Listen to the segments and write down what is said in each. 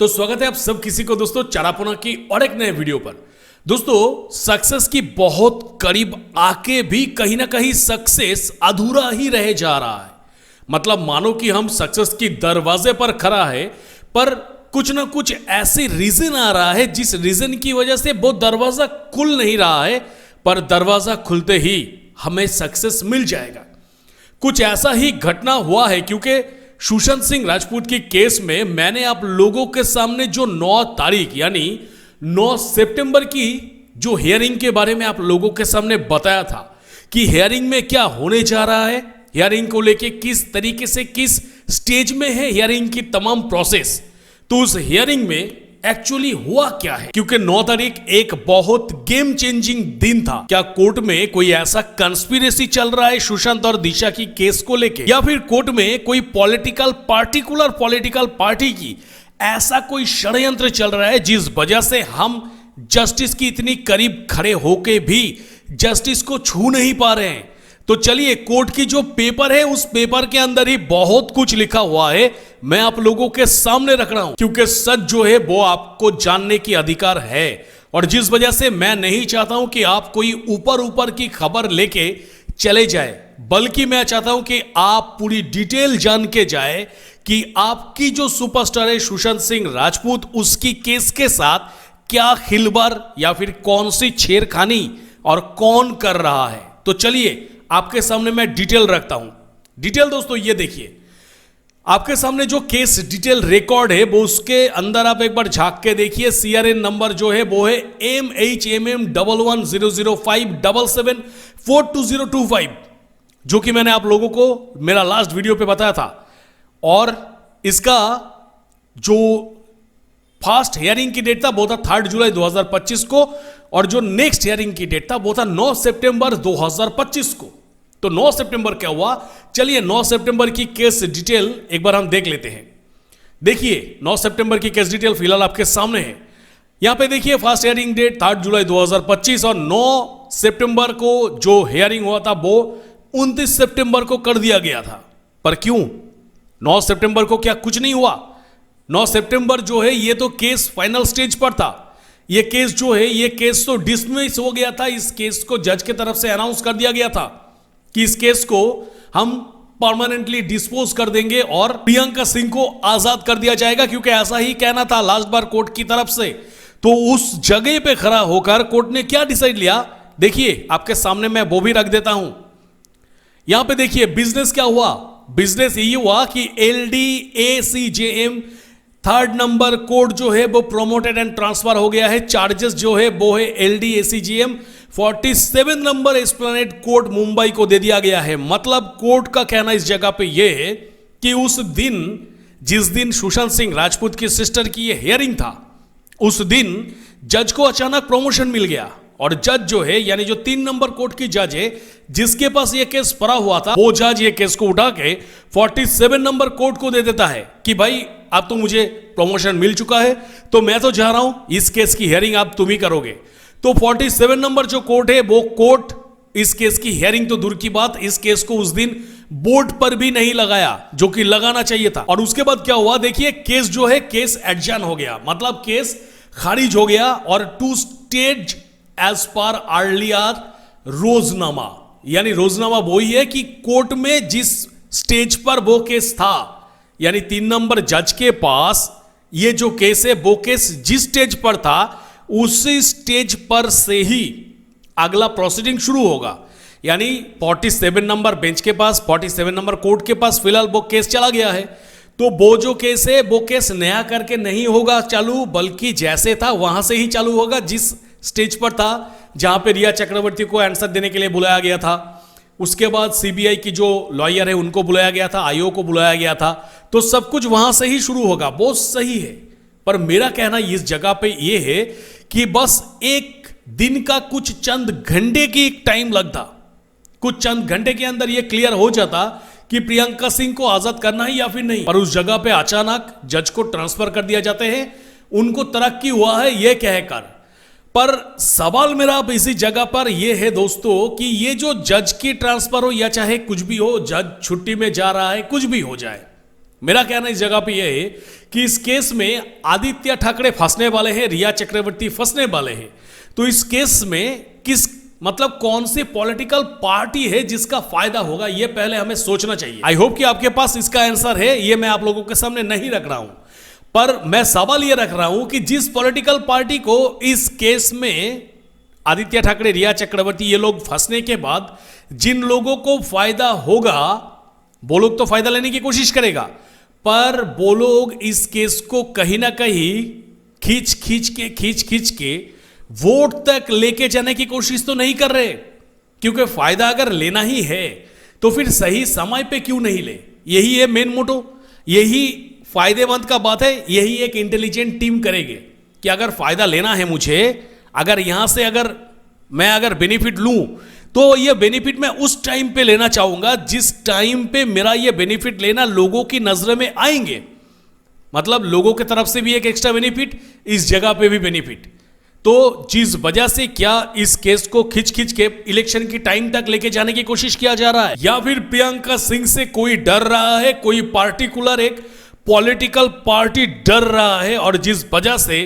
तो स्वागत है आप सब किसी को दोस्तों चारापोना की और एक नए वीडियो पर। दोस्तों सक्सेस की बहुत करीब आके भी कहीं ना कहीं सक्सेस अधूरा ही रह जा रहा है। मतलब मानो कि हम सक्सेस की दरवाजे पर खड़ा है, पर कुछ ना कुछ ऐसे रीजन आ रहा है जिस रीजन की वजह से वो दरवाजा खुल नहीं रहा है, पर दरवाजा खुलते ही हमें सक्सेस मिल जाएगा। कुछ ऐसा ही घटना हुआ है, क्योंकि सुशांत सिंह राजपूत की केस में मैंने आप लोगों के सामने जो 9 तारीख यानी 9 सितंबर की जो हियरिंग के बारे में आप लोगों के सामने बताया था कि हियरिंग में क्या होने जा रहा है, हियरिंग को लेके किस तरीके से किस स्टेज में है हियरिंग की तमाम प्रोसेस। तो उस हियरिंग में एक्चुअली हुआ क्या है, क्योंकि 9 तारीख एक बहुत गेम चेंजिंग दिन था। क्या कोर्ट में कोई ऐसा कंस्पिरेसी चल रहा है सुशांत और दिशा की केस को लेके, या फिर कोर्ट में कोई पार्टिकुलर पॉलिटिकल पार्टी की ऐसा कोई षड्यंत्र चल रहा है जिस वजह से हम जस्टिस की इतनी करीब खड़े होके भी जस्टिस को छू नहीं पा रहे हैं। तो चलिए, कोर्ट की जो पेपर है उस पेपर के अंदर ही बहुत कुछ लिखा हुआ है, मैं आप लोगों के सामने रख रहा हूं, क्योंकि सच जो है वो आपको जानने की अधिकार है। और जिस वजह से मैं नहीं चाहता हूं कि आप कोई ऊपर की खबर लेके चले जाए, बल्कि मैं चाहता हूं कि आप पूरी डिटेल जान के जाए कि आपकी जो सुपरस्टार है सुशांत सिंह राजपूत, उसकी केस के साथ क्या खिलवाड़ या फिर कौन सी छेड़खानी और कौन कर रहा है। तो चलिए, आपके सामने मैं डिटेल रखता हूं। डिटेल दोस्तों ये देखिए, आपके सामने जो केस डिटेल रिकॉर्ड है वो उसके अंदर आप एक बार झांक के देखिए। CRN नंबर जो है वो है MHMM 11005777422025, जो कि मैंने आप लोगों को मेरा लास्ट वीडियो पे बताया था। और इसका जो फर्स्ट हियरिंग की डेट था वो था 3 जुलाई 2025 को, और जो नेक्स्ट हियरिंग की डेट था वो था 9 सितंबर 2025 को। तो 9 सितंबर क्या हुआ, चलिए 9 सितंबर की केस डिटेल एक बार हम देख लेते हैं। देखिए 9 सितंबर की केस डिटेल फिलहाल आपके सामने है। यहां पे देखिए फर्स्ट हियरिंग डेट 3 जुलाई 2025, और 9 सितंबर को जो हियरिंग हुआ था वो 29 सितंबर को कर दिया गया था। पर क्यों 9 सितंबर को, क्या कुछ नहीं हुआ? 9 सितंबर जो है ये तो केस फाइनल स्टेज पर था। ये केस जो है ये केस तो डिसमिस हो गया था। इस केस को जज के तरफ से अनाउंस कर दिया गया था कि इस केस को हम परमानेंटली डिस्पोज कर देंगे और प्रियंका सिंह को आजाद कर दिया जाएगा, क्योंकि ऐसा ही कहना था लास्ट बार कोर्ट की तरफ से। तो उस जगह पे खड़ा होकर कोर्ट ने क्या डिसाइड लिया, देखिए आपके सामने मैं वो भी रख देता हूं। यहां पे देखिए बिजनेस क्या हुआ। बिजनेस ये हुआ कि LDACJM 3rd नंबर कोड जो है वो प्रोमोटेड एंड ट्रांसफर हो गया है। चार्जेस जो है वो है LDACJM 47 number Esplanade court Mumbai को दे दिया गया है। मतलब कोर्ट का कहना इस जगह पे ये है कि उस दिन जिस दिन सुशांत सिंह राजपूत की सिस्टर की ये हियरिंग था, उस दिन जज को अचानक प्रमोशन मिल गया। और जज जो है यानी जो 3 नंबर कोर्ट की जज है जिसके पास ये केस पड़ा हुआ था, वो जज ये केस को उठा के 47 नंबर कोर्ट को दे देता है कि भाई अब तो मुझे प्रमोशन मिल चुका है, तो मैं तो जा रहा हूं, इस केस की हियरिंग आप तुम ही करोगे। तो 47 नंबर जो कोर्ट है वो कोर्ट इस केस की हियरिंग तो दूर की बात, इस केस को उस दिन बोर्ड पर भी नहीं लगाया, जो कि लगाना चाहिए था। और उसके बाद क्या हुआ, देखिए केस जो है केस एडजर्न हो गया, मतलब केस खारिज हो गया। और 2 स्टेज एज पर अर्लियर रोजनामा, यानी रोजनामा वही है कि कोर्ट में जिस स्टेज पर वो केस था, यानी 3 नंबर जज के पास ये जो केस है वो केस जिस स्टेज पर था उसी स्टेज पर से ही अगला प्रोसीडिंग शुरू होगा। यानी 47 नंबर बेंच के पास, 47 नंबर कोर्ट के पास फिलहाल वो केस चला गया है। तो वो जो केस है वो केस नया करके नहीं होगा चालू, बल्कि जैसे था वहां से ही चालू होगा, जिस स्टेज पर था जहां पे रिया चक्रवर्ती को आंसर देने के लिए बुलाया गया था। उसके बाद CBI की जो लॉयर है उनको बुलाया गया था, IO को बुलाया गया था। तो सब कुछ वहां से ही शुरू होगा, वो सही है। पर मेरा कहना इस जगह पे ये है कि बस एक दिन का कुछ चंद घंटे की एक टाइम लगता, कुछ चंद घंटे के अंदर ये क्लियर हो जाता कि प्रियंका सिंह को आजाद करना है या फिर नहीं। पर उस जगह पे अचानक जज को ट्रांसफर कर दिया जाते हैं, उनको तरक्की हुआ है ये कहकर। पर सवाल मेरा अब इसी जगह पर यह है दोस्तों कि ये जो जज की ट्रांसफर हो या चाहे कुछ भी हो, जज छुट्टी में जा रहा है, कुछ भी हो जाए, मेरा कहना इस जगह पे यह है कि इस केस में आदित्य ठाकरे फंसने वाले हैं, रिया चक्रवर्ती फंसने वाले हैं। तो इस केस में किस मतलब कौन सी पॉलिटिकल पार्टी है जिसका फायदा होगा, यह पहले हमें सोचना चाहिए। आई होप कि आपके पास इसका आंसर है, यह मैं आप लोगों के सामने नहीं रख रहा हूं, पर मैं सवाल यह रख रहा हूं कि जिस पॉलिटिकल पार्टी को इस केस में आदित्य ठाकरे, रिया चक्रवर्ती ये लोग फंसने के बाद जिन लोगों को फायदा होगा, वो लोग तो फायदा लेने की कोशिश करेगा, पर वो लोग इस केस को कहीं ना कहीं खींच के वोट तक लेके जाने की कोशिश तो नहीं कर रहे। क्योंकि फायदा अगर लेना ही है तो फिर सही समय पे क्यों नहीं ले, यही है मेन मोटो, यही फायदेमंद का बात है। यही एक इंटेलिजेंट टीम करेगी कि अगर फायदा लेना है मुझे, अगर यहां से मैं बेनिफिट लूं तो ये बेनिफिट मैं उस टाइम पे लेना चाहूंगा जिस टाइम पे मेरा ये बेनिफिट लेना लोगों की नजर में आएंगे। मतलब लोगों की तरफ से भी एक एक्स्ट्रा बेनिफिट, इस जगह पे भी बेनिफिट। तो जिस वजह से क्या इस केस को खींच के इलेक्शन की टाइम तक लेके जाने की कोशिश किया जा रहा है, या फिर प्रियंका सिंह से कोई डर रहा है, कोई पार्टिकुलर एक पॉलिटिकल पार्टी डर रहा है, और जिस वजह से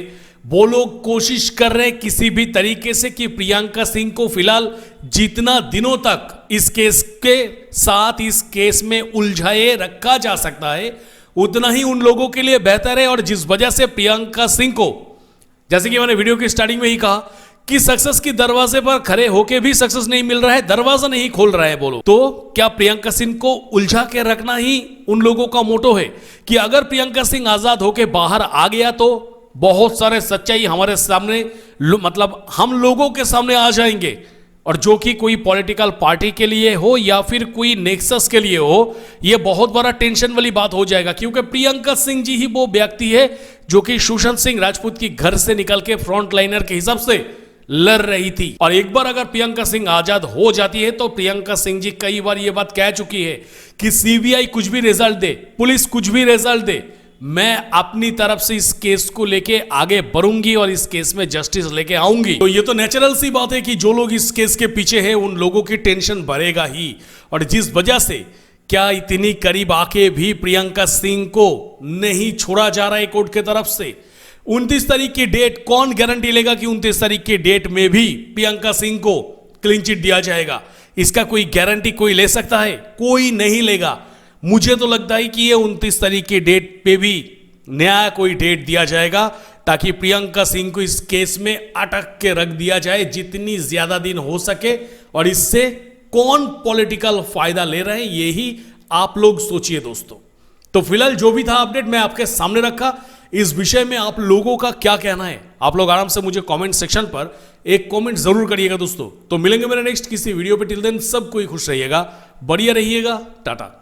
वो लोग कोशिश कर रहे हैं किसी भी तरीके से कि प्रियंका सिंह को फिलहाल जितना दिनों तक इस केस के साथ इस केस में उलझाए रखा जा सकता है उतना ही उन लोगों के लिए बेहतर है। और जिस वजह से प्रियंका सिंह को, जैसे कि मैंने वीडियो की स्टार्टिंग में ही कहा कि सक्सेस की दरवाजे पर खड़े होके भी सक्सेस नहीं मिल रहा है, दरवाजा नहीं खोल रहा है बोलो, तो क्या प्रियंका सिंह को उलझा के रखना ही उन लोगों का मोटो है कि अगर प्रियंका सिंह आजाद होके बाहर आ गया तो बहुत सारे सच्चाई हमारे सामने मतलब हम लोगों के सामने आ जाएंगे, और जो कि कोई पॉलिटिकल पार्टी के लिए हो या फिर कोई नेक्सस के लिए हो, यह बहुत बड़ा टेंशन वाली बात हो जाएगा। क्योंकि प्रियंका सिंह जी ही वो व्यक्ति है जो कि सुशांत सिंह राजपूत की घर से निकल के फ्रंट लाइनर के हिसाब से लड़ रही थी। और एक बार अगर प्रियंका सिंह आजाद हो जाती है तो प्रियंका सिंह जी कई बार ये बात कह चुकी है कि सीबीआई कुछ भी रिजल्ट दे, पुलिस कुछ भी रिजल्ट दे, मैं अपनी तरफ से इस केस को लेके आगे बढ़ूंगी और इस केस में जस्टिस लेके आऊंगी। तो ये तो नेचुरल सी बात है कि जो लोग इस केस के पीछे हैं उन लोगों की टेंशन बढ़ेगा ही। और जिस वजह से क्या इतनी करीब आके भी प्रियंका सिंह को नहीं छोड़ा जा रहा है कोर्ट की तरफ से, 29 तारीख की डेट, कौन गारंटी लेगा कि 29 तारीख की डेट में भी प्रियंका सिंह को क्लीन चिट दिया जाएगा? इसका कोई गारंटी कोई ले सकता है? कोई नहीं लेगा। मुझे तो लगता है कि ये 29 तारीख की डेट पे भी नया कोई डेट दिया जाएगा ताकि प्रियंका सिंह को इस केस में अटक के रख दिया जाए जितनी ज्यादा दिन हो सके। और इससे कौन पॉलिटिकल फायदा ले रहे हैं यही आप लोग सोचिए दोस्तों। तो फिलहाल जो भी था अपडेट मैं आपके सामने रखा। इस विषय में आप लोगों का क्या कहना है, आप लोग आराम से मुझे कमेंट सेक्शन पर एक कमेंट जरूर करिएगा दोस्तों। तो मिलेंगे मेरे नेक्स्ट किसी वीडियो पे, टिल देन सब कोई खुश रहिएगा, बढ़िया रहिएगा, टाटा।